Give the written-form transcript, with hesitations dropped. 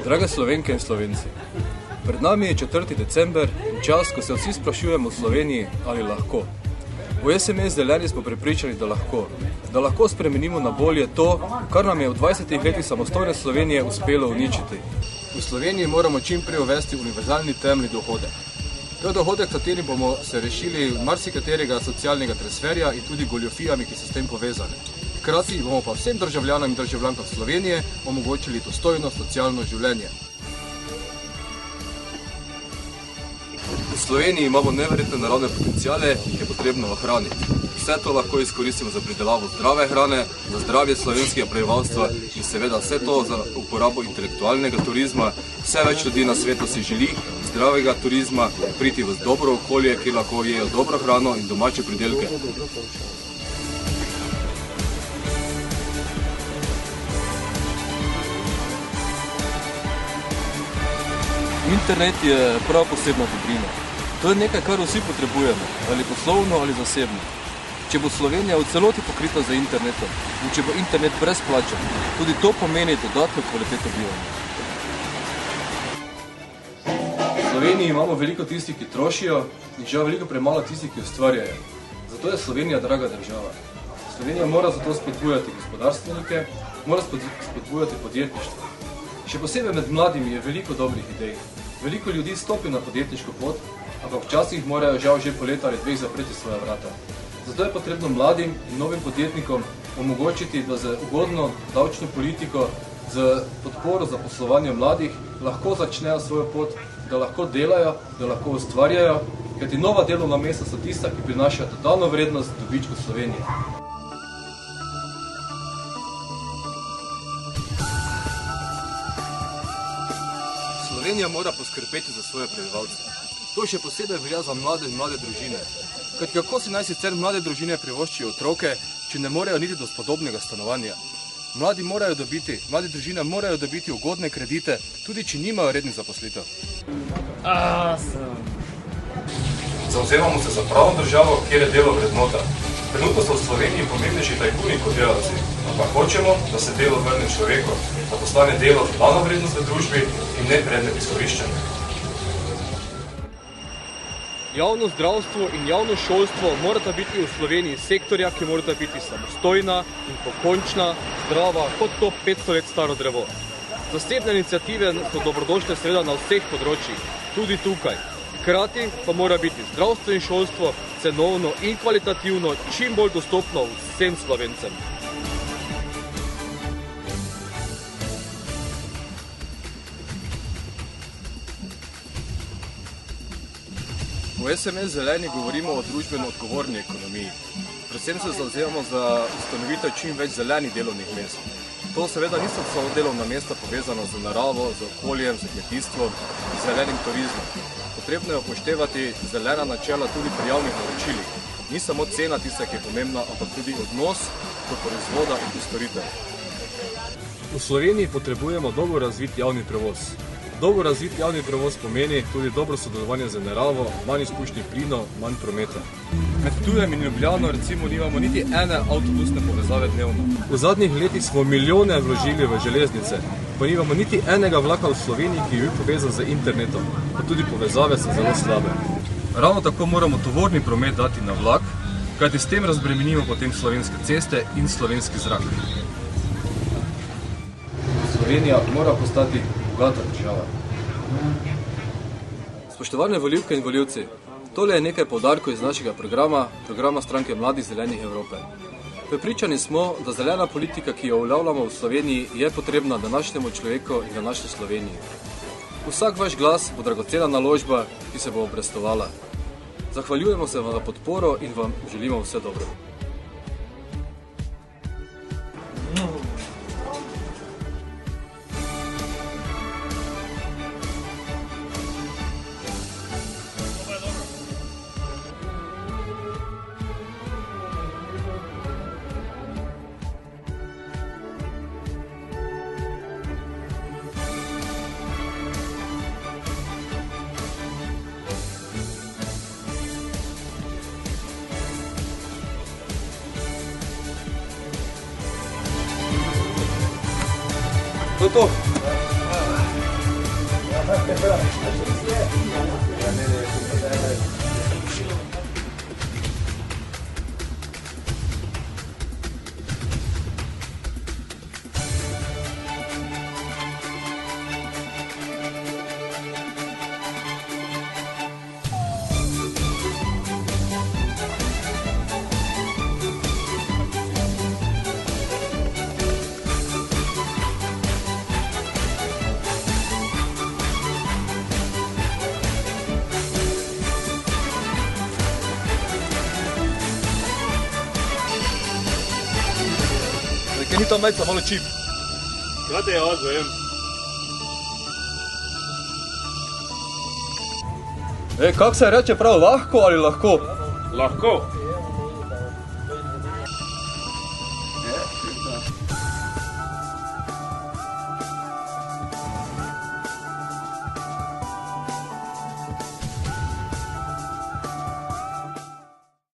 Drage Slovenke in Slovenci, pred nami je 4. december in čas, ko se vsi sprašujemo v Sloveniji, ali lahko. V SMS Zeleni smo prepričani, da lahko spremenimo na bolje to, kar nam je v 20 letih samostojne Slovenije uspelo uničiti. V Sloveniji moramo čim prej uvesti univerzalni temeljni dohodek. To je dohodek, s katerim bomo se rešili marsikaterega socialnega transferja in tudi goljofijami, ki so s tem povezane. Hkrati bomo pa vsem državljanom in državljankam Slovenije omogočili dostojno socialno življenje. V Sloveniji imamo neverjetne naravne potenciale, ki jih je potrebno ohraniti. Vse to lahko izkoristimo za pridelavo zdrave hrane, za zdravje slovenskega prebivalstva in seveda vse to za uporabo intelektualnega turizma. Vse več ljudi na svetu si želi zdravega turizma, priti v dobro okolje, kjer lahko jejo dobro hrano in domače pridelke. Internet je prav posebna dobrina. To je nekaj, kar vsi potrebujemo, ali poslovno ali zasebno. Če bo Slovenija v celoti pokrita z internetom in če bo internet brezplačen, tudi to pomeni dodatno kvaliteto bivanja. V Sloveniji imamo veliko tistih, ki trošijo in žal veliko premalo tistih, ki ustvarjajo. Zato je Slovenija draga država. Slovenija mora zato spodbujati gospodarstvenike, mora spodbujati podjetništvo. Še posebej med mladimi je veliko dobrih idej. Veliko ljudi stopi na podjetniško pot, ampak včasih morajo žal že po leta ali dveh zapreti svoja vrata. Zato je potrebno mladim in novim podjetnikom omogočiti, da z ugodno davčno politiko, z podporo za poslovanje mladih lahko začnejo svojo pot, da lahko delajo, da lahko ustvarjajo, kajti nova delovna mesta so tista, ki prinašajo dodano vrednost dobičku Slovenije. Slovenija mora poskrbeti za svoje prebivalce. To še posebej velja za mlade in mlade družine. Kajti kako si naj sicer mlade družine privoščijo otroke, če ne morejo niti do spodobnega stanovanja? Mlade družine morajo dobiti ugodne kredite, tudi če nimajo rednih zaposlitev. Zavzemamo se za pravno državo, kjer je delo vrednota. Trenutno so v Sloveniji pomembnejši tajkuni kot delavci, ampak hočemo, da se delo vrne človeku, da postane delo dodana vrednost v družbi in ne predmet izkoriščanja. Javno zdravstvo in javno šolstvo morata biti v Sloveniji sektorja, ki morata biti samostojna in pokončna, zdrava, kot to 500 let staro drevo. Zasebne iniciative so dobrodošle seveda na vseh področjih, tudi tukaj. Hkrati pa mora biti zdravstvo in šolstvo cenovno in kvalitativno čim bolj dostopno vsem Slovencem. V SMS Zeleni govorimo o družbeno odgovorni ekonomiji. Predvsem se zavzemamo za ustanovitev čim več zelenih delovnih mest. To seveda niso samo delovna mesta povezana z naravo, z okoljem, z kmetijstvom in zelenim turizmom. Potrebno je upoštevati zelena načela tudi pri javnih naročilih. Ni samo cena tista, ki je pomembna, ampak tudi odnos do proizvoda in do storitev. V Sloveniji potrebujemo dobro razvit javni prevoz. Dobro razvit javni prevoz pomeni tudi dobro sodelovanje z naravo, manj izpušnih plinov, manj prometa. Med Ptujem in Ljubljano recimo nimamo niti ene avtobusne povezave dnevno. V zadnjih letih smo milijone vložili v železnice, pa nimamo niti enega vlaka v Sloveniji, ki bi povezan z internetom, pa tudi povezave so zelo slabe. Ravno tako moramo tovorni promet dati na vlak, kajti s tem razbremenimo potem slovenske ceste in slovenski zrak. Slovenija mora postati bogata država. Spoštovane volivke in volivci, tole je nekaj poudarkov iz našega programa Stranke mladih zelenih Evrope. Prepričani smo, da zelena politika, ki jo uveljavljamo v Sloveniji, je potrebna današnjemu človeku in današnji Sloveniji. Vsak vaš glas bo dragocena naložba, ki se bo obrestovala. Zahvaljujemo se vam za podporo in vam želimo vse dobro. To je to. Kaj ni ta majca malo čip? Kaj te jaz vem? Kak se reče prav, lahko ali lahko? Lahko.